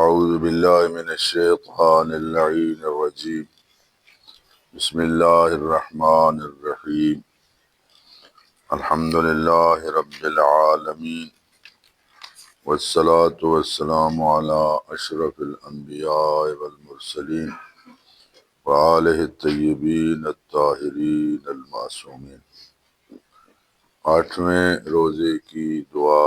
اعوذ باللہ من الشیطان اللعین الرجیم بسم اللہ الرحمن الرحیم الحمد للہ رب العالمین والصلاة والسلام علی اشرف الانبیاء والمرسلین وآلہ الطیبین الطاہرین المعصومین۔ 8ویں روزے کی دعا۔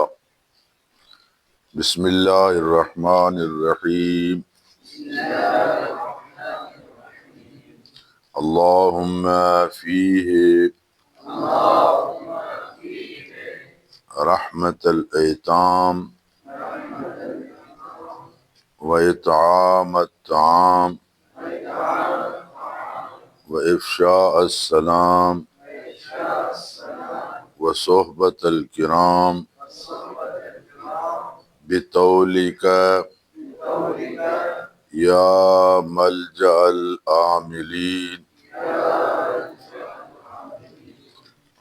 بسم اللہ الرحمن الرحیم اللہم فیہ رحمت الایتام و اطعام الطعام و افشاء السلام و صحبت الکرام بطولک یا ملجأ العاملین۔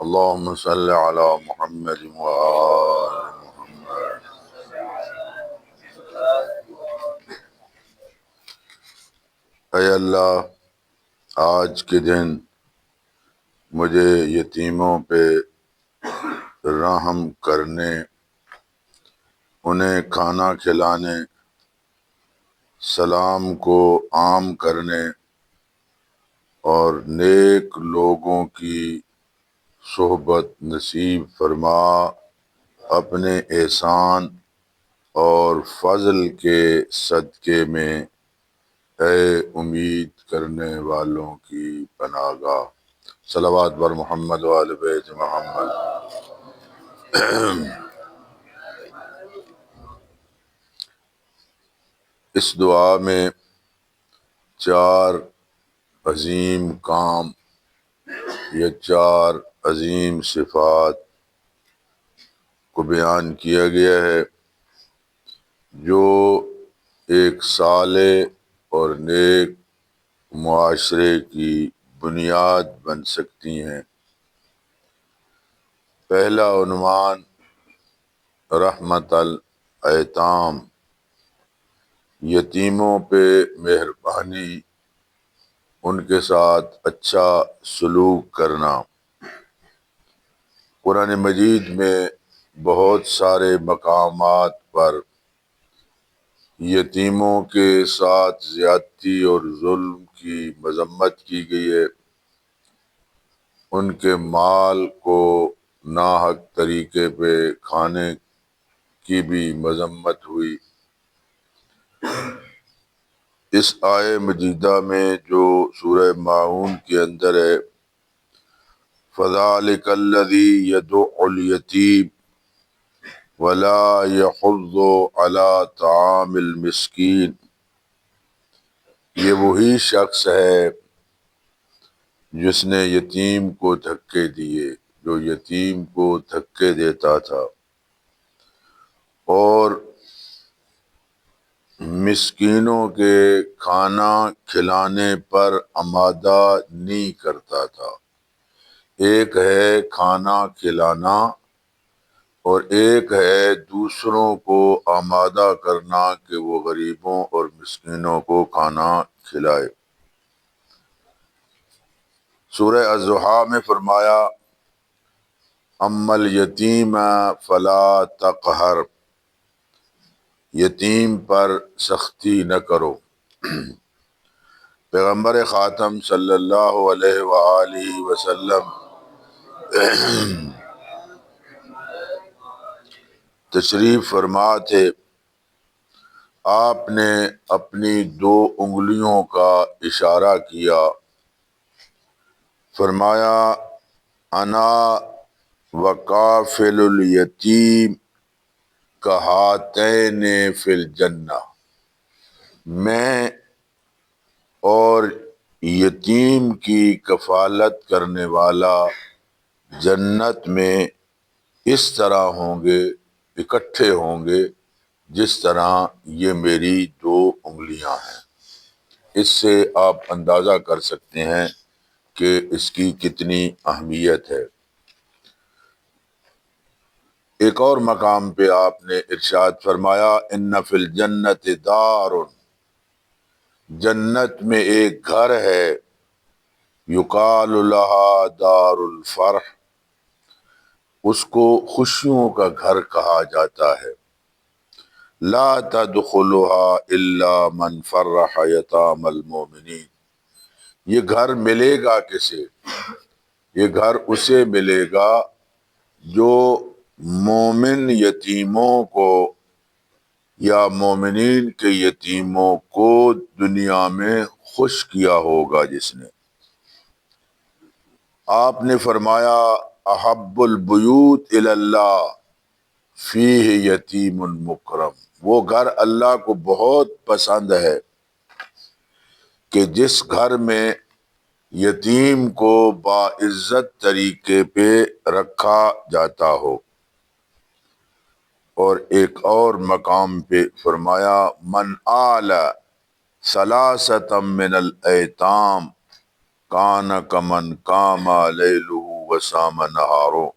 اللہم صل علی محمد وآل محمد۔ اے اللہ، آج کے دن مجھے یتیموں پہ رحم کرنے، انہیں کھانا کھلانے، سلام کو عام کرنے اور نیک لوگوں کی صحبت نصیب فرما۔ اپنے احسان اور فضل کے صدقے میں اے امید کرنے والوں کی پناہ گاہ۔ صلوات بر محمد و آل بیت محمد۔ اس دعا میں 4 عظیم کام یا 4 عظیم صفات کو بیان کیا گیا ہے جو ایک صالح اور نیک معاشرے کی بنیاد بن سکتی ہیں۔ پہلا عنوان رحمت الایتام، یتیموں پہ مہربانی، ان کے ساتھ اچھا سلوک کرنا۔ قرآن مجید میں بہت سارے مقامات پر یتیموں کے ساتھ زیادتی اور ظلم کی مذمت کی گئی ہے، ان کے مال کو ناحق طریقے پہ کھانے کی بھی مذمت ہوئی۔ اس آیہ مجیدہ میں جو سورہ ماعون کے اندر ہے، فَذَلِكَ الَّذِي يَدُعُّ الْيَتِيمَ وَلَا يَحُضُّ عَلَىٰ طَعَامِ الْمِسْكِينِ، یہ وہی شخص ہے جس نے یتیم کو دھکے دیے، جو یتیم کو دھکے دیتا تھا اور مسکینوں کے کھانا کھلانے پر آمادہ نہیں کرتا تھا۔ ایک ہے کھانا کھلانا اور ایک ہے دوسروں کو آمادہ کرنا کہ وہ غریبوں اور مسکینوں کو کھانا کھلائے۔ سورہ الضحیٰ میں فرمایا اما الیتیم فلا تقہر، یتیم پر سختی نہ کرو۔ پیغمبر خاتم صلی اللہ علیہ وآلہ وسلم تشریف فرما تھے، آپ نے اپنی 2 انگلیوں کا اشارہ کیا، فرمایا انا وکافل الیتیم کہاتین فی الجنہ، میں اور یتیم کی کفالت کرنے والا جنت میں اس طرح ہوں گے، اکٹھے ہوں گے جس طرح یہ میری 2 انگلیاں ہیں۔ اس سے آپ اندازہ کر سکتے ہیں کہ اس کی کتنی اہمیت ہے۔ ایک اور مقام پہ آپ نے ارشاد فرمایا ان فی الجنت دار، جنت میں ایک گھر ہے، یقال لها دار الفرح، اس کو خوشیوں کا گھر کہا جاتا ہے، لا تدخلها الا من فرح یتام المؤمنین، یہ گھر ملے گا کسے؟ یہ گھر اسے ملے گا جو مومن یتیموں کو یا مومنین کے یتیموں کو دنیا میں خوش کیا ہوگا جس نے۔ آپ نے فرمایا احب البیوت الی اللہ فیہ یتیم مکرم، وہ گھر اللہ کو بہت پسند ہے کہ جس گھر میں یتیم کو باعزت طریقے پہ رکھا جاتا ہو۔ اور ایک اور مقام پہ فرمایا من آل ثلاثۃ من الایتام کان کمن قام لیلہ وصام نہارو،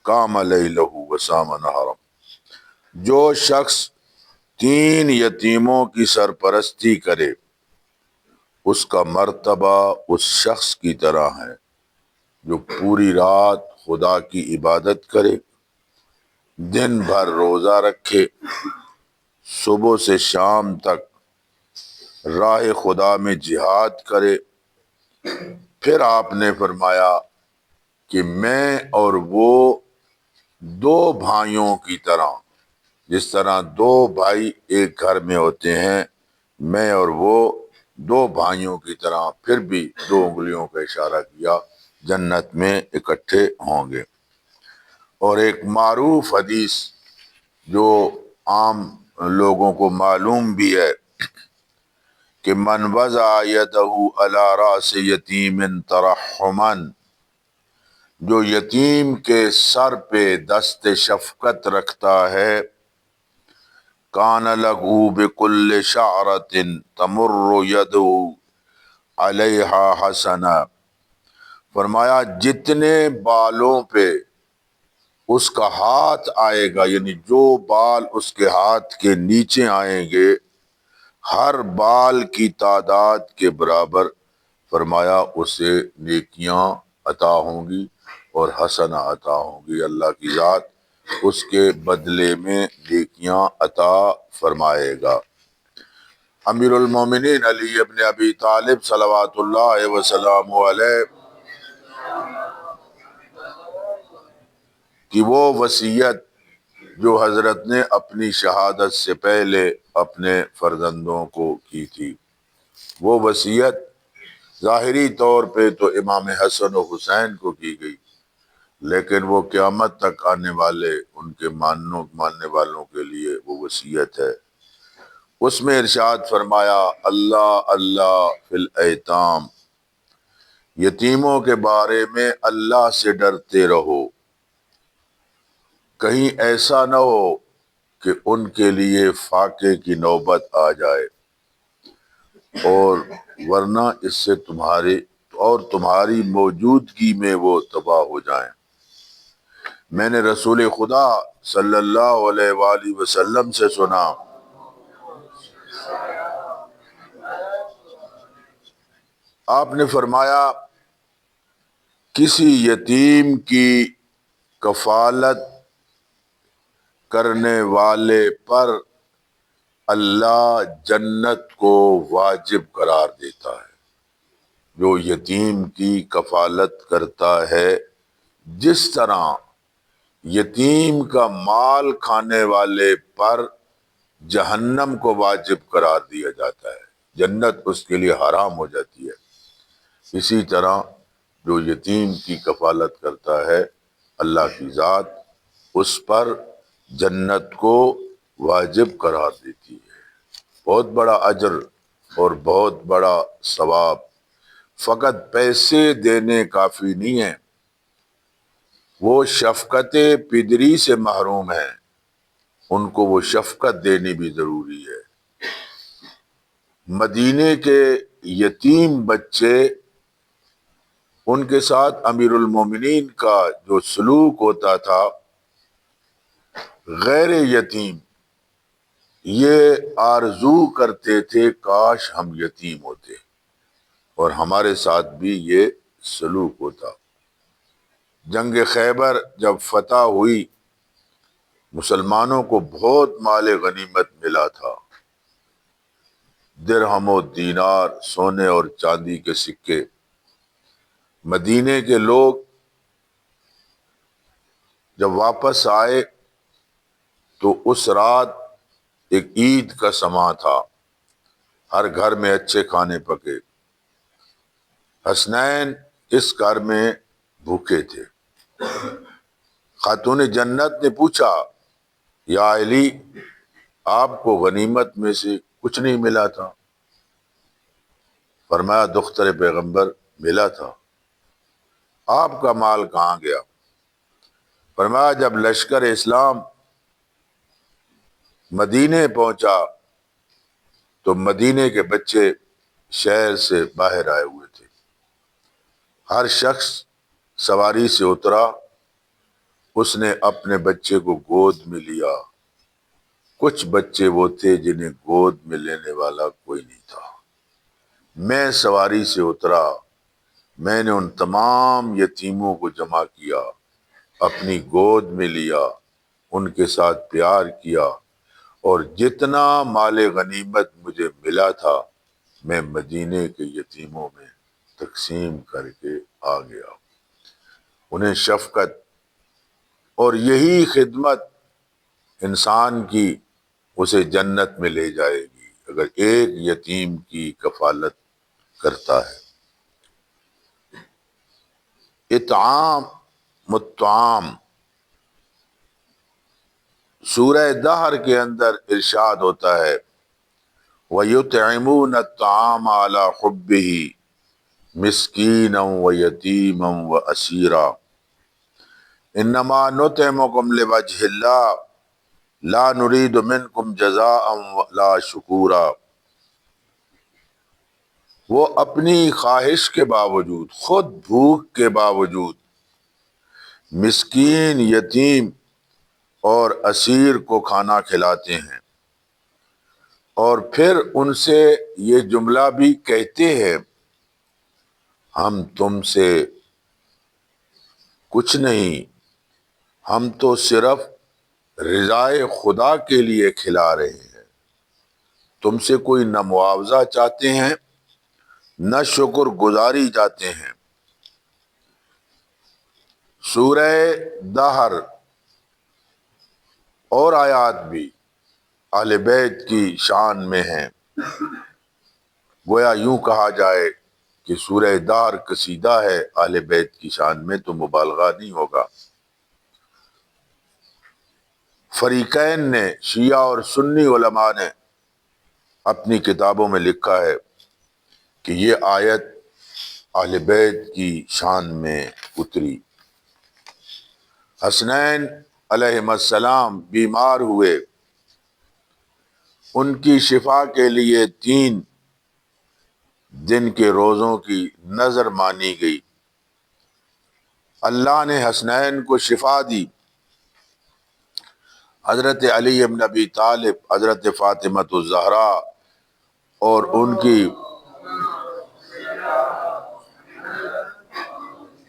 قام لیلہ وصام نہارو، جو شخص 3 یتیموں کی سرپرستی کرے اس کا مرتبہ اس شخص کی طرح ہے جو پوری رات خدا کی عبادت کرے، دن بھر روزہ رکھے، صبح سے شام تک راہ خدا میں جہاد کرے۔ پھر آپ نے فرمایا کہ میں اور وہ 2 بھائیوں کی طرح، جس طرح 2 بھائی ایک گھر میں ہوتے ہیں، میں اور وہ 2 بھائیوں کی طرح، پھر بھی 2 انگلیوں کا اشارہ کیا، جنت میں اکٹھے ہوں گے۔ اور ایک معروف حدیث جو عام لوگوں کو معلوم بھی ہے کہ من وضع یدہ علی رأس یتیم ترحما، جو یتیم کے سر پہ دست شفقت رکھتا ہے، کان لہ بکل شعرۃ تمر یدہ علیہا حسنہ، فرمایا جتنے بالوں پہ اس کا ہاتھ آئے گا، یعنی جو بال اس کے ہاتھ کے نیچے آئیں گے، ہر بال کی تعداد کے برابر فرمایا اسے نیکیاں عطا ہوں گی اور حسنہ عطا ہوں گی، اللہ کی ذات اس کے بدلے میں نیکیاں عطا فرمائے گا۔ امیر المومنین علی ابن ابی طالب صلوات اللہ وسلام علیہ کی وہ وصیت جو حضرت نے اپنی شہادت سے پہلے اپنے فرزندوں کو کی تھی، وہ وصیت ظاہری طور پہ تو امام حسن و حسین کو کی گئی، لیکن وہ قیامت تک آنے والے ان کے ماننے والوں کے لیے وہ وصیت ہے۔ اس میں ارشاد فرمایا اللہ اللہ فی الایتام، یتیموں کے بارے میں اللہ سے ڈرتے رہو، کہیں ایسا نہ ہو کہ ان کے لیے فاقے کی نوبت آ جائے، اور ورنہ اس سے تمہاری موجودگی میں وہ تباہ ہو جائیں۔ میں نے رسول خدا صلی اللہ علیہ وآلہ وسلم سے سنا، آپ نے فرمایا کسی یتیم کی کفالت کرنے والے پر اللہ جنت کو واجب قرار دیتا ہے۔ جو یتیم کی کفالت کرتا ہے، جس طرح یتیم کا مال کھانے والے پر جہنم کو واجب قرار دیا جاتا ہے، جنت اس کے لیے حرام ہو جاتی ہے، اسی طرح جو یتیم کی کفالت کرتا ہے، اللہ کی ذات اس پر جنت کو واجب قرار دیتی ہے۔ بہت بڑا اجر اور بہت بڑا ثواب، فقط پیسے دینے کافی نہیں ہے، وہ شفقت پدری سے محروم ہیں، ان کو وہ شفقت دینی بھی ضروری ہے۔ مدینے کے یتیم بچے ان کے ساتھ امیر المومنین کا جو سلوک ہوتا تھا، غیر یتیم یہ آرزو کرتے تھے کاش ہم یتیم ہوتے، اور ہمارے ساتھ بھی یہ سلوک ہوتا۔ جنگ خیبر جب فتح ہوئی، مسلمانوں کو بہت مال غنیمت ملا تھا، درہم و دینار، سونے اور چاندی کے سکے۔ مدینے کے لوگ جب واپس آئے تو اس رات ایک عید کا سماں تھا، ہر گھر میں اچھے کھانے پکے۔ حسنین اس گھر میں بھوکے تھے۔ خاتون جنت نے پوچھا، یا علی، آپ کو غنیمت میں سے کچھ نہیں ملا تھا؟ فرمایا، دختر پیغمبر ملا تھا۔ آپ کا مال کہاں گیا؟ فرمایا، جب لشکر اسلام مدینے پہنچا تو مدینے کے بچے شہر سے باہر آئے ہوئے تھے، ہر شخص سواری سے اترا، اس نے اپنے بچے کو گود میں لیا۔ کچھ بچے وہ تھے جنہیں گود میں لینے والا کوئی نہیں تھا۔ میں سواری سے اترا، میں نے ان تمام یتیموں کو جمع کیا، اپنی گود میں لیا، ان کے ساتھ پیار کیا، اور جتنا مال غنیمت مجھے ملا تھا میں مدینے کے یتیموں میں تقسیم کر کے آ گیا۔ انہیں شفقت اور یہی خدمت انسان کی اسے جنت میں لے جائے گی اگر ایک یتیم کی کفالت کرتا ہے۔ اطعام مطعام، سورہ دہر کے اندر ارشاد ہوتا ہے، وَيُطْعِمُونَ الطَّعَامَ عَلَى حُبِّهِ مِسْكِينًا وَيَتِيمًا وَأَسِيرًا إِنَّمَا نُطْعِمُكُمْ لِوَجْهِ اللَّهِ لَا نُرِيدُ مِنْكُمْ جَزَاءً وَلَا شُكُورًا۔ وہ اپنی خواہش کے باوجود، خود بھوک کے باوجود، مسکین، یتیم اور اسیر کو کھانا کھلاتے ہیں، اور پھر ان سے یہ جملہ بھی کہتے ہیں، ہم تم سے کچھ نہیں، ہم تو صرف رضائے خدا کے لیے کھلا رہے ہیں، تم سے کوئی نہ معاوضہ چاہتے ہیں نہ شکر گزاری چاہتے ہیں۔ سورہ دہر اور آیات بھی اہل بیت کی شان میں ہیں، گویا یوں کہا جائے کہ سورہ دہر قصیدہ ہے اہل بیت کی شان میں، تو مبالغہ نہیں ہوگا۔ فریقین نے، شیعہ اور سنی علماء نے اپنی کتابوں میں لکھا ہے کہ یہ آیت اہل بیت کی شان میں اتری۔ حسنین علیہم السلام بیمار ہوئے، ان کی شفا کے لیے 3 دن کے روزوں کی نذر مانی گئی۔ اللہ نے حسنین کو شفا دی۔ حضرت علی بن ابی طالب، حضرت فاطمہ الزہرا اور ان کی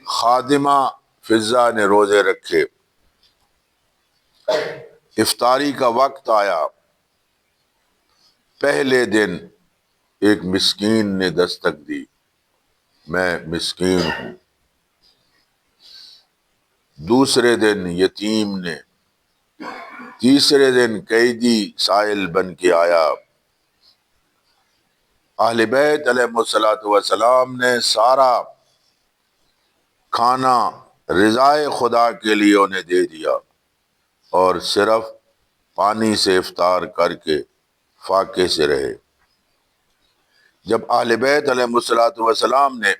خادمہ فضہ نے روزے رکھے۔ افطاری کا وقت آیا، پہلے دن ایک مسکین نے دستک دی، میں مسکین ہوں۔ دوسرے دن یتیم نے، تیسرے دن قیدی سائل بن کے آیا۔ اہل بیت علیہ الصلوۃ والسلام نے سارا کھانا رضائے خدا کے لیے انہیں دے دیا، اور صرف پانی سے افطار کر کے فاقے سے رہے۔ جب اہل بیت علیہ الصلوۃ والسلام نے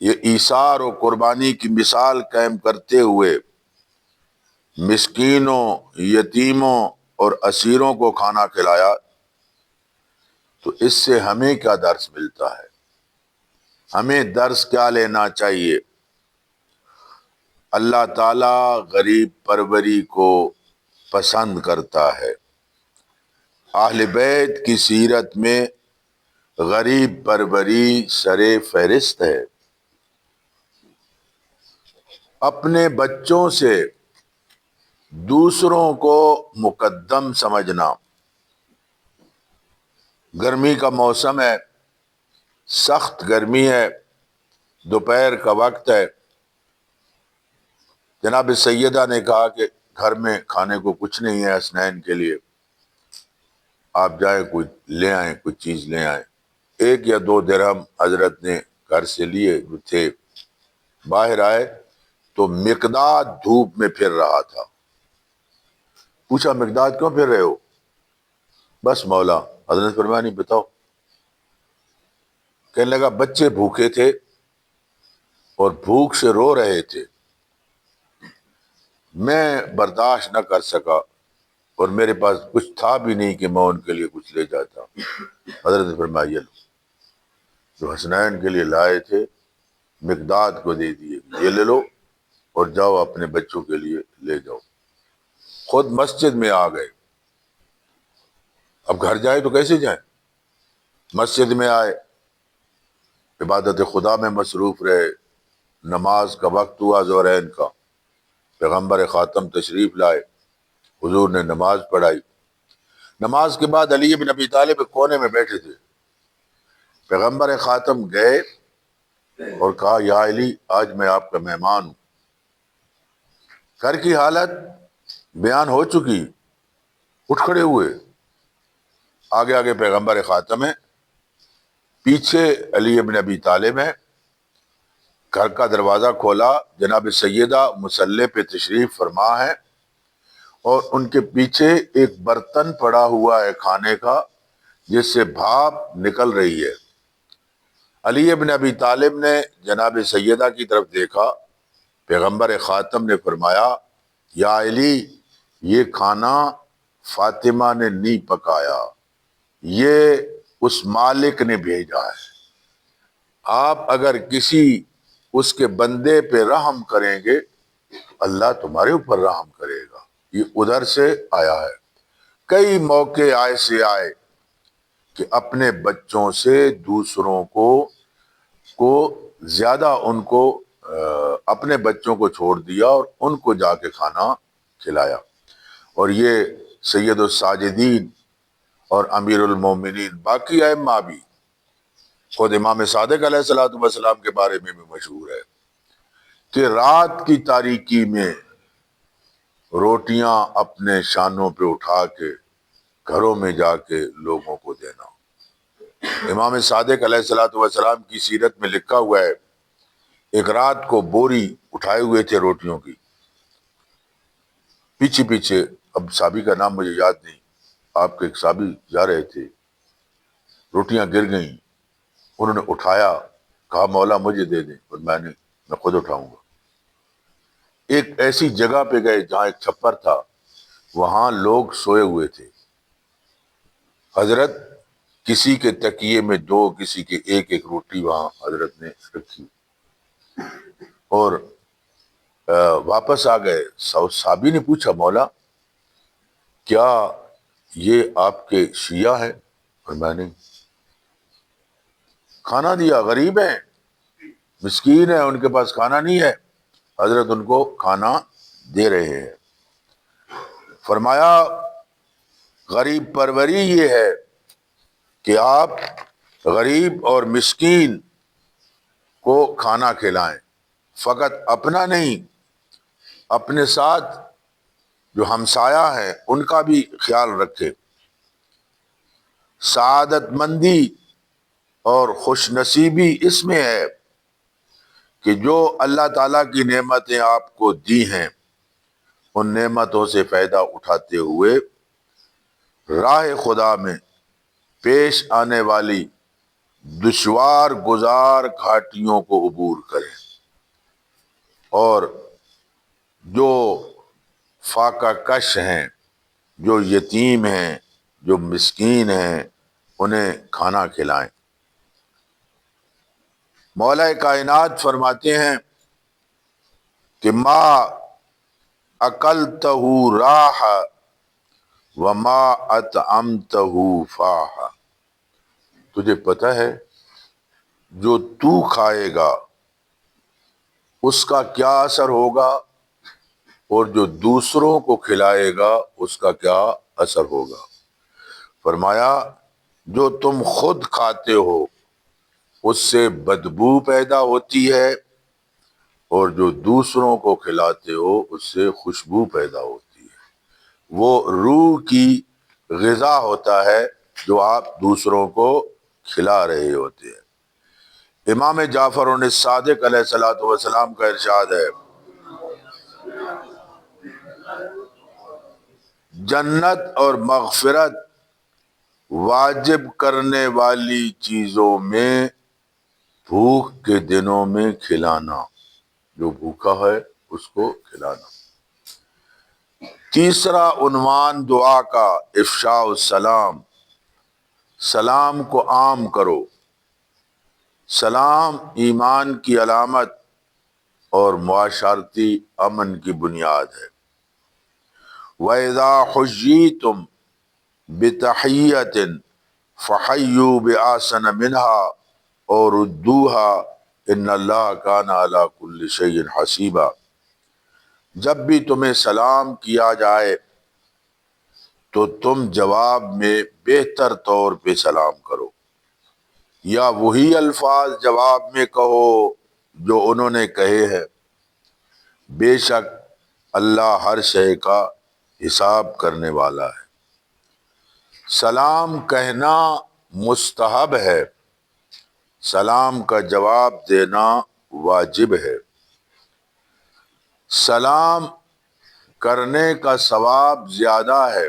یہ ایثار و قربانی کی مثال قائم کرتے ہوئے مسکینوں، یتیموں اور اسیروں کو کھانا کھلایا، تو اس سے ہمیں کیا درس ملتا ہے؟ ہمیں درس کیا لینا چاہیے؟ اللہ تعالیٰ غریب پروری کو پسند کرتا ہے۔ اہل بیت کی سیرت میں غریب پروری سر فہرست ہے۔ اپنے بچوں سے دوسروں کو مقدم سمجھنا۔ گرمی کا موسم ہے، سخت گرمی ہے، دوپہر کا وقت ہے۔ جناب سیدہ نے کہا کہ گھر میں کھانے کو کچھ نہیں ہے حسنین کے لیے، آپ جائیں کچھ لے آئیں، کچھ چیز لے آئیں۔ 1 یا 2 درہم حضرت نے گھر سے لیے جو تھے، باہر آئے تو مقداد دھوپ میں پھر رہا تھا۔ پوچھا مقداد کیوں پھر رہے ہو؟ بس مولا۔ حضرت فرمایا نہیں بتاؤ۔ کہنے لگا بچے بھوکے تھے اور بھوک سے رو رہے تھے، میں برداشت نہ کر سکا اور میرے پاس کچھ تھا بھی نہیں کہ میں ان کے لیے کچھ لے جاتا۔ حضرت نے فرمایا یہ لو، جو حسنین کے لیے لائے تھے مقداد کو دے دیے، یہ لے لو اور جاؤ اپنے بچوں کے لیے لے جاؤ۔ خود مسجد میں آ گئے۔ اب گھر جائے تو کیسے جائیں؟ مسجد میں آئے، عبادت خدا میں مصروف رہے۔ نماز کا وقت ہوا ظہرین کا، پیغمبر خاتم تشریف لائے، حضور نے نماز پڑھائی۔ نماز کے بعد علی بن ابی طالب کونے میں بیٹھے تھے۔ پیغمبر خاتم گئے اور کہا یا علی آج میں آپ کا مہمان ہوں۔ گھر کی حالت بیان ہو چکی، اٹھ کھڑے ہوئے۔ آگے آگے پیغمبر خاتم ہے، پیچھے علی بن ابی طالب ہے۔ گھر کا دروازہ کھولا، جناب سیدہ مصلی پہ تشریف فرما ہے اور ان کے پیچھے ایک برتن پڑا ہوا ہے کھانے کا جس سے بھاپ نکل رہی ہے۔ علی بن ابی طالب نے جناب سیدہ کی طرف دیکھا، پیغمبر خاتم نے فرمایا یا علی یہ کھانا فاطمہ نے نہیں پکایا، یہ اس مالک نے بھیجا ہے۔ آپ اگر کسی اس کے بندے پہ رحم کریں گے اللہ تمہارے اوپر رحم کرے گا، یہ ادھر سے آیا ہے۔ کئی موقع ایسے آئے کہ اپنے بچوں سے دوسروں کو زیادہ ان کو اپنے بچوں کو چھوڑ دیا اور ان کو جا کے کھانا کھلایا۔ اور یہ سید الساجدین اور امیر المومنین باقی ائمہ بھی، خود امام صادق علیہ الصلوۃ والسلام کے بارے میں بھی مشہور ہے کہ رات کی تاریکی میں روٹیاں اپنے شانوں پہ اٹھا کے گھروں میں جا کے لوگوں کو دینا۔ امام صادق علیہ الصلوۃ والسلام کی سیرت میں لکھا ہوا ہے ایک رات کو بوری اٹھائے ہوئے تھے روٹیوں کی، پیچھے پیچھے، اب صحابی کا نام مجھے یاد نہیں، آپ کے ایک صحابی جا رہے تھے، روٹیاں گر گئیں، انہوں نے اٹھایا، کہا مولا مجھے دے دیں، اور میں خود اٹھاؤں گا۔ ایک ایسی جگہ پہ گئے جہاں ایک چھپر تھا، وہاں لوگ سوئے ہوئے تھے۔ حضرت کسی کے تکیے میں 2، کسی کے ایک روٹی وہاں حضرت نے رکھی اور واپس آ گئے۔ صحابی نے پوچھا مولا کیا یہ آپ کے شیعہ ہیں؟ اور میں نے کھانا دیا، غریب ہیں، مسکین ہیں، ان کے پاس کھانا نہیں ہے، حضرت ان کو کھانا دے رہے ہیں۔ فرمایا غریب پروری یہ ہے کہ آپ غریب اور مسکین کو کھانا کھلائیں، فقط اپنا نہیں، اپنے ساتھ جو ہمسایہ ہیں ان کا بھی خیال رکھے۔ سعادت مندی اور خوش نصیبی اس میں ہے کہ جو اللہ تعالیٰ کی نعمتیں آپ کو دی ہیں ان نعمتوں سے فائدہ اٹھاتے ہوئے راہ خدا میں پیش آنے والی دشوار گزار گھاٹیوں کو عبور کریں، اور جو فاقہ کش ہیں، جو یتیم ہیں، جو مسکین ہیں، انہیں کھانا کھلائیں۔ مولا کائنات فرماتے ہیں کہ ما اکلتہ راح وما اطعمتہ فاح، تجھے پتہ ہے جو تو کھائے گا اس کا کیا اثر ہوگا اور جو دوسروں کو کھلائے گا اس کا کیا اثر ہوگا۔ فرمایا جو تم خود کھاتے ہو اس سے بدبو پیدا ہوتی ہے اور جو دوسروں کو کھلاتے ہو اس سے خوشبو پیدا ہوتی ہے۔ وہ روح کی غذا ہوتا ہے جو آپ دوسروں کو کھلا رہے ہوتے ہیں۔ امام جعفر الصادق علیہ الصلوۃ والسلام کا ارشاد ہے، جنت اور مغفرت واجب کرنے والی چیزوں میں بھوک کے دنوں میں کھلانا، جو بھوکا ہے اس کو کھلانا۔ تیسرا عنوان دعا کا افشاء السلام، سلام کو عام کرو۔ سلام ایمان کی علامت اور معاشرتی امن کی بنیاد ہے۔ وَإِذَا حُيِّيتُم بِتَحِيَّةٍ فَحَيُّوا بِأَحْسَنَ مِنْهَا أَوْ رُدُّوهَا إِنَّ اللَّهَ كَانَ عَلَى كُلِّ شَيْءٍ حَسِيبًا، جب بھی تمہیں سلام کیا جائے تو تم جواب میں بہتر طور پہ سلام کرو، یا وہی الفاظ جواب میں کہو جو انہوں نے کہے ہیں، بے شک اللہ ہر شے کا حساب کرنے والا ہے۔ سلام کہنا مستحب ہے، سلام کا جواب دینا واجب ہے۔ سلام کرنے کا ثواب زیادہ ہے،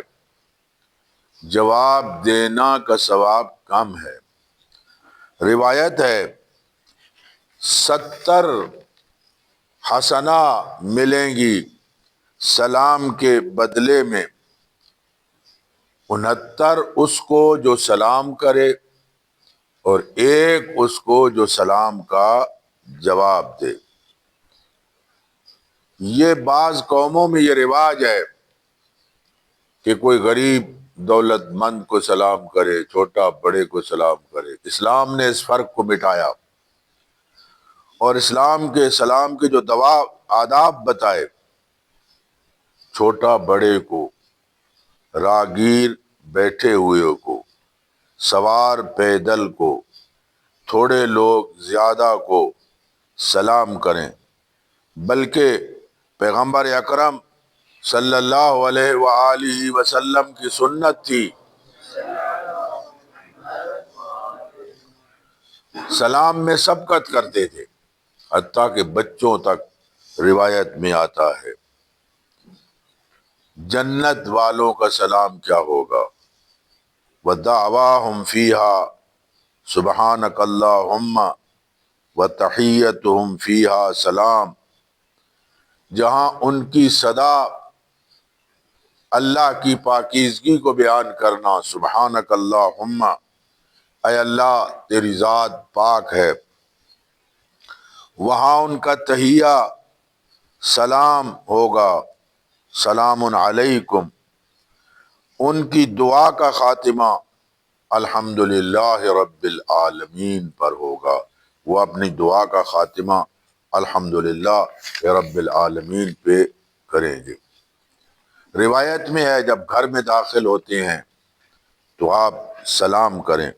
جواب دینا کا ثواب کم ہے۔ روایت ہے 70 حسنہ ملیں گی سلام کے بدلے میں، 69 اس کو جو سلام کرے اور 1 اس کو جو سلام کا جواب دے۔ یہ بعض قوموں میں یہ رواج ہے کہ کوئی غریب دولت مند کو سلام کرے، چھوٹا بڑے کو سلام کرے۔ اسلام نے اس فرق کو مٹایا اور اسلام کے سلام کے جو آداب بتائے، چھوٹا بڑے کو، راگیر بیٹھے ہوئے کو، سوار پیدل کو، تھوڑے لوگ زیادہ کو سلام کریں، بلکہ پیغمبر اکرم صلی اللہ علیہ وآلہ وسلم کی سنت تھی، سلام میں سبقت کرتے تھے، حتیٰ کہ بچوں تک روایت میں آتا ہے۔ جنت والوں کا سلام کیا ہوگا؟ وَدَعْوَاهُمْ فِيهَا سُبْحَانَكَ اللَّهُمَّ وَتَحِيَّتُهُمْ فِيهَا سلام، جہاں ان کی صدا اللہ کی پاکیزگی کو بیان کرنا، سبحانک اللہم، اے اللہ تیری ذات پاک ہے، وہاں ان کا تحیہ سلام ہوگا، سلام علیکم، ان کی دعا کا خاتمہ الحمدللہ رب العالمین پر ہوگا، وہ اپنی دعا کا خاتمہ الحمدللہ رب العالمین پہ کریں گے۔ روایت میں ہے جب گھر میں داخل ہوتے ہیں تو آپ سلام کریں۔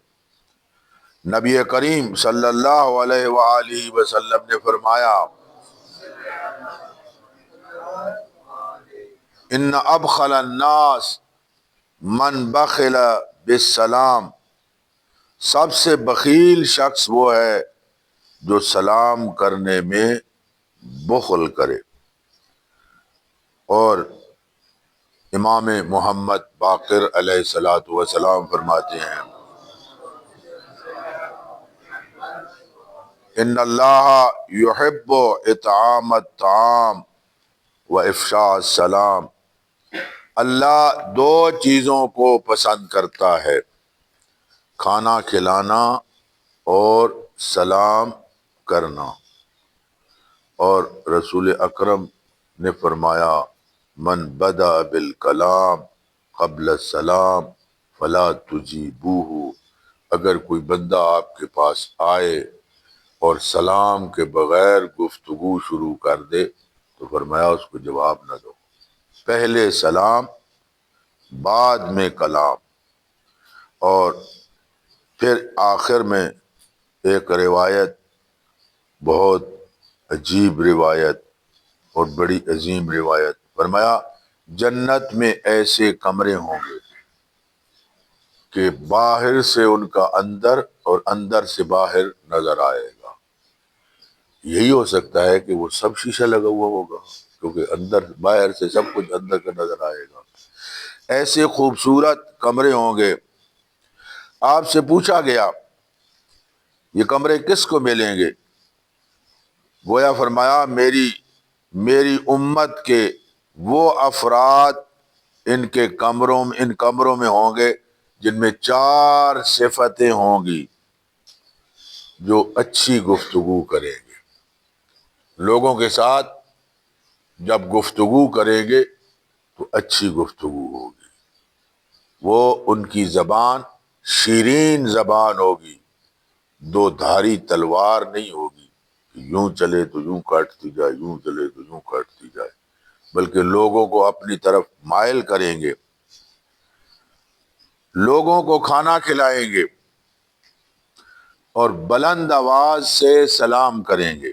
نبی کریم صلی اللہ علیہ وآلہ وسلم نے فرمایا، ان ابخل الناس من بخل بالسلام، سب سے بخیل شخص وہ ہے جو سلام کرنے میں بخل کرے۔ اور امام محمد باقر علیہ الصلوۃ والسلام فرماتے ہیں، ان اللہ یحب اطعام الطعام و افشاء السلام، اللہ 2 چیزوں کو پسند کرتا ہے، کھانا کھلانا اور سلام کرنا۔ اور رسول اکرم نے فرمایا من بدا بالکلام قبل السلام فلا تجیبوہ، اگر کوئی بندہ آپ کے پاس آئے اور سلام کے بغیر گفتگو شروع کر دے تو فرمایا اس کو جواب نہ دو، پہلے سلام بعد میں کلام۔ اور پھر آخر میں ایک روایت، بہت عجیب روایت اور بڑی عظیم روایت، فرمایا جنت میں ایسے کمرے ہوں گے کہ باہر سے ان کا اندر اور اندر سے باہر نظر آئے گا۔ یہی ہو سکتا ہے کہ وہ سب شیشہ لگا ہوا ہوگا، کیونکہ اندر باہر سے سب کچھ اندر کا نظر آئے گا۔ ایسے خوبصورت کمرے ہوں گے۔ آپ سے پوچھا گیا یہ کمرے کس کو ملیں گے؟ گویا فرمایا میری امت کے وہ افراد ان کمروں میں ہوں گے جن میں 4 صفتیں ہوں گی، جو اچھی گفتگو کریں گے۔ لوگوں کے ساتھ جب گفتگو کریں گے تو اچھی گفتگو ہوگی، وہ ان کی زبان شیرین زبان ہوگی، 2 دھاری تلوار نہیں ہوگی کہ یوں چلے تو یوں کاٹتی جائے، یوں چلے تو یوں کاٹتی جائے، بلکہ لوگوں کو اپنی طرف مائل کریں گے، لوگوں کو کھانا کھلائیں گے اور بلند آواز سے سلام کریں گے۔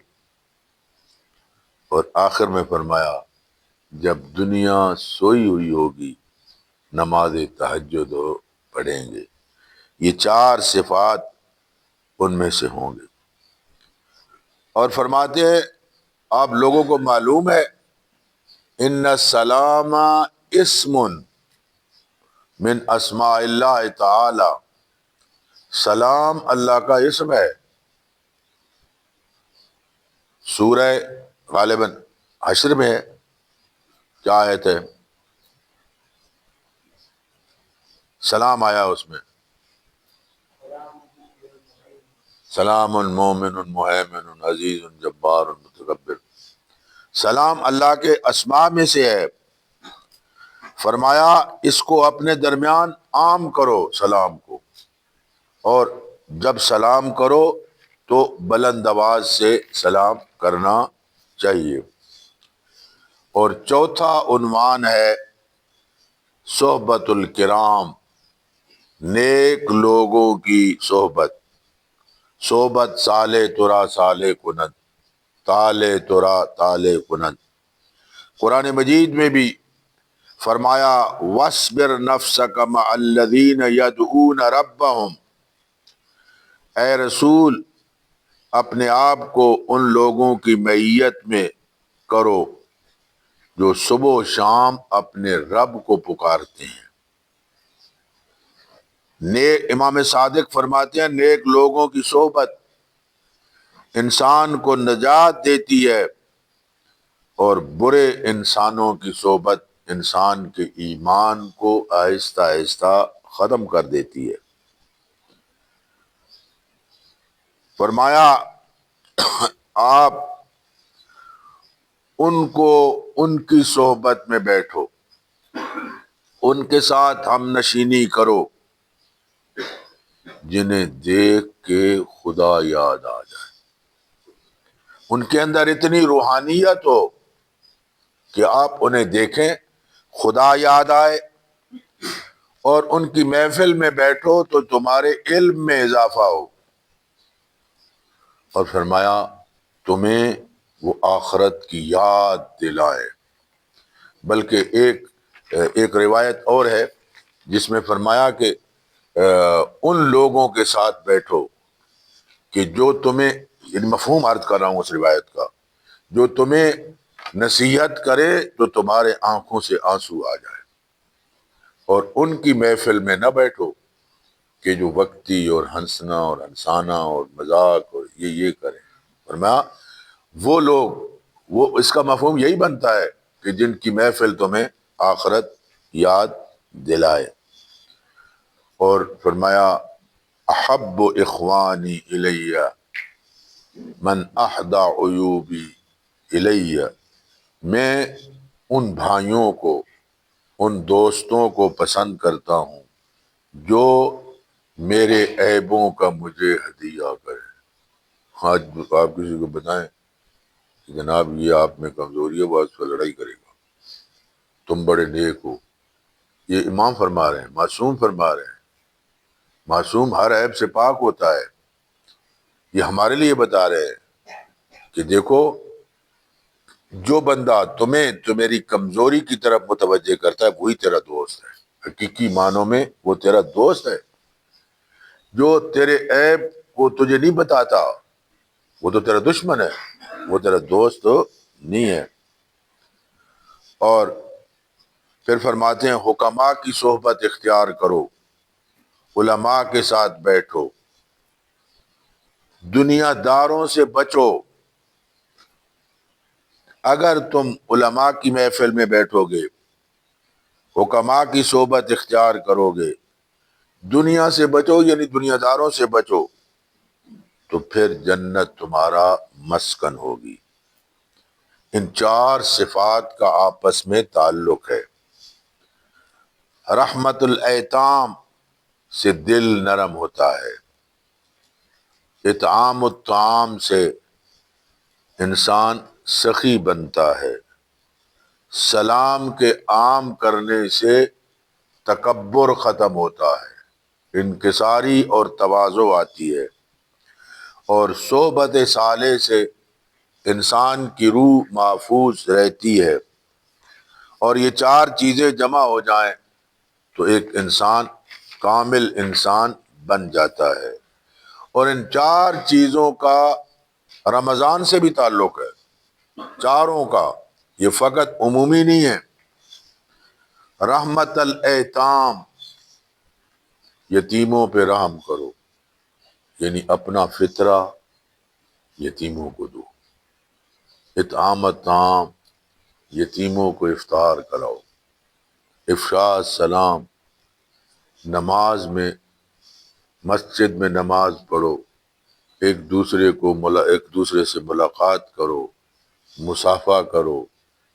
اور آخر میں فرمایا جب دنیا سوئی ہوئی ہوگی نماز تہجد پڑھیں گے۔ یہ 4 صفات ان میں سے ہوں گے۔ اور فرماتے ہیں آپ لوگوں کو معلوم ہے ان السلام اسم من اسماء اللہ تعالی، سلام اللہ کا اسم ہے۔ سورہ غالباً حشر میں ہے، کیا آیت ہے؟ سلام آیا اس میں، سلام مومن مہیمن عزیز جبار متکبر۔ سلام اللہ کے اسماء میں سے ہے۔ فرمایا اس کو اپنے درمیان عام کرو سلام کو، اور جب سلام کرو تو بلند آواز سے سلام کرنا چاہیے۔ اور چوتھا عنوان ہے صحبت الکرام، نیک لوگوں کی صحبت۔ صحبت صالح ترا صالح کنند، طالع ترا طالع کنند۔ قرآن مجید میں بھی فرمایا وَاصْبِرْ نَفْسَكَ مَعَ الَّذِينَ يَدْعُونَ رَبَّهُمْ، اے رسول اپنے آپ کو ان لوگوں کی معیت میں کرو جو صبح و شام اپنے رب کو پکارتے ہیں۔ امام صادق فرماتے ہیں نیک لوگوں کی صحبت انسان کو نجات دیتی ہے، اور برے انسانوں کی صحبت انسان کے ایمان کو آہستہ آہستہ ختم کر دیتی ہے۔ فرمایا آپ ان کی صحبت میں بیٹھو، ان کے ساتھ ہم نشینی کرو جنہیں دیکھ کے خدا یاد آ جائے، ان کے اندر اتنی روحانیت ہو کہ آپ انہیں دیکھیں خدا یاد آئے، اور ان کی محفل میں بیٹھو تو تمہارے علم میں اضافہ ہو۔ اور فرمایا تمہیں وہ آخرت کی یاد دلائے۔ بلکہ ایک روایت اور ہے جس میں فرمایا کہ ان لوگوں کے ساتھ بیٹھو کہ جو تمہیں، یعنی مفہوم عرض کر رہا ہوں اس روایت کا، جو تمہیں نصیحت کرے تو تمہارے آنکھوں سے آنسو آ جائے، اور ان کی محفل میں نہ بیٹھو کہ جو وقتی اور ہنسنا اور ہنسانا اور مذاق اور یہ کریں۔ فرمایا وہ لوگ، وہ اس کا مفہوم یہی بنتا ہے کہ جن کی محفل تمہیں آخرت یاد دلائے۔ اور فرمایا احب اخوانی الیہ من احدا عیوبی الیہ، میں ان بھائیوں کو، ان دوستوں کو پسند کرتا ہوں جو میرے عیبوں کا مجھے ہدیہ کرے۔ آج آپ کسی کو بتائیں کہ جناب یہ آپ میں کمزوری ہے، وہ اس پر لڑائی کرے گا، تم بڑے نیک ہو۔ یہ امام فرما رہے ہیں، معصوم فرما رہے ہیں، معصوم ہر عیب سے پاک ہوتا ہے۔ یہ ہمارے لیے بتا رہے ہیں کہ دیکھو، جو بندہ تمہاری کمزوری کی طرف متوجہ کرتا ہے وہی تیرا دوست ہے، حقیقی معنوں میں وہ تیرا دوست ہے۔ جو تیرے عیب کو تجھے نہیں بتاتا وہ تو تیرا دشمن ہے، وہ تیرا دوست نہیں ہے۔ اور پھر فرماتے ہیں حکماء کی صحبت اختیار کرو، علماء کے ساتھ بیٹھو، دنیا داروں سے بچو۔ اگر تم علماء کی محفل میں بیٹھو گے، حکماء کی صحبت اختیار کرو گے، دنیا سے بچو یعنی دنیا داروں سے بچو، تو پھر جنت تمہارا مسکن ہوگی۔ ان چار صفات کا آپس میں تعلق ہے۔ رحمت الایتام سے دل نرم ہوتا ہے، اطعام الطعام سے انسان سخی بنتا ہے، سلام کے عام کرنے سے تکبر ختم ہوتا ہے، انکساری اور تواضع آتی ہے، اور صحبت صالح سے انسان کی روح محفوظ رہتی ہے۔ اور یہ چار چیزیں جمع ہو جائیں تو ایک انسان کامل انسان بن جاتا ہے۔ اور ان چار چیزوں کا رمضان سے بھی تعلق ہے، چاروں کا، یہ فقط عمومی نہیں ہے۔ رحمت الایتام، یتیموں پہ رحم کرو، یعنی اپنا فطرہ یتیموں کو دو۔ اطعام الطعام، یتیموں کو افطار کراؤ۔ افشاء السلام، نماز میں، مسجد میں نماز پڑھو، ایک دوسرے سے ملاقات کرو، مصافحہ کرو،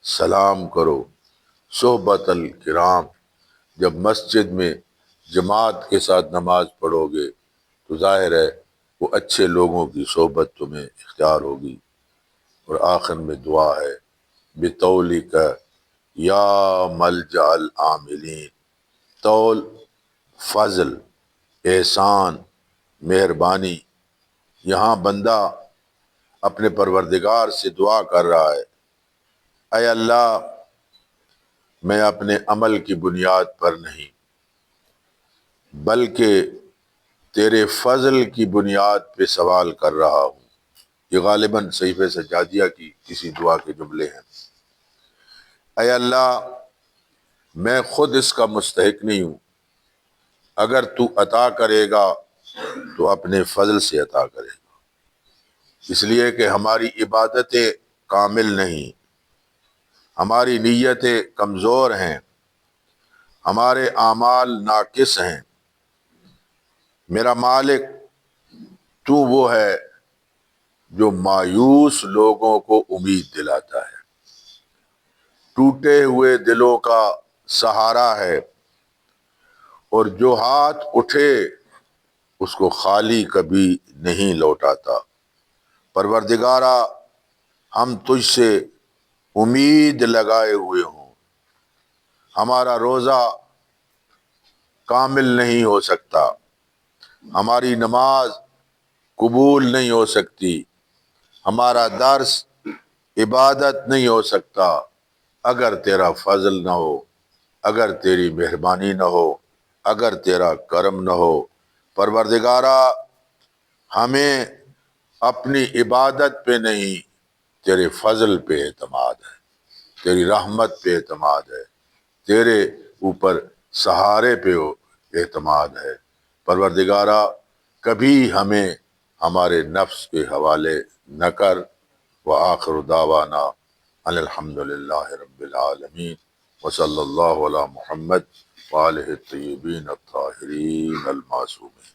سلام کرو۔ صحبت الکرام، جب مسجد میں جماعت کے ساتھ نماز پڑھو گے تو ظاہر ہے وہ اچھے لوگوں کی صحبت تمہیں اختیار ہوگی۔ اور آخر میں دعا ہے بِطَوْلِکَ یا ملجأ العاملین۔ طول، فضل، احسان، مہربانی۔ یہاں بندہ اپنے پروردگار سے دعا کر رہا ہے، اے اللہ میں اپنے عمل کی بنیاد پر نہیں بلکہ تیرے فضل کی بنیاد پہ سوال کر رہا ہوں۔ یہ غالباً صحیفہ سجادیہ کی کسی دعا کے جملے ہیں۔ اے اللہ میں خود اس کا مستحق نہیں ہوں، اگر تو عطا کرے گا تو اپنے فضل سے عطا کرے گا، اس لیے کہ ہماری عبادتیں کامل نہیں، ہماری نیتیں کمزور ہیں، ہمارے اعمال ناقص ہیں۔ میرا مالک تو وہ ہے جو مایوس لوگوں کو امید دلاتا ہے، ٹوٹے ہوئے دلوں کا سہارا ہے، اور جو ہاتھ اٹھے اس کو خالی کبھی نہیں لوٹاتا۔ پروردگارا ہم تجھ سے امید لگائے ہوئے ہوں، ہمارا روزہ کامل نہیں ہو سکتا، ہماری نماز قبول نہیں ہو سکتی، ہمارا درس عبادت نہیں ہو سکتا اگر تیرا فضل نہ ہو، اگر تیری مہربانی نہ ہو، اگر تیرا کرم نہ ہو۔ پروردگارا ہمیں اپنی عبادت پہ نہیں تیرے فضل پہ اعتماد ہے، تیری رحمت پہ اعتماد ہے، تیرے اوپر سہارے پہ اعتماد ہے۔ پروردگارا کبھی ہمیں ہمارے نفس کے حوالے نہ کر۔ وآخر دعوانا ان الحمد للہ رب العالمین، وصلی اللہ علی محمد وآلہ الطیبین الطاہرین المعصومین۔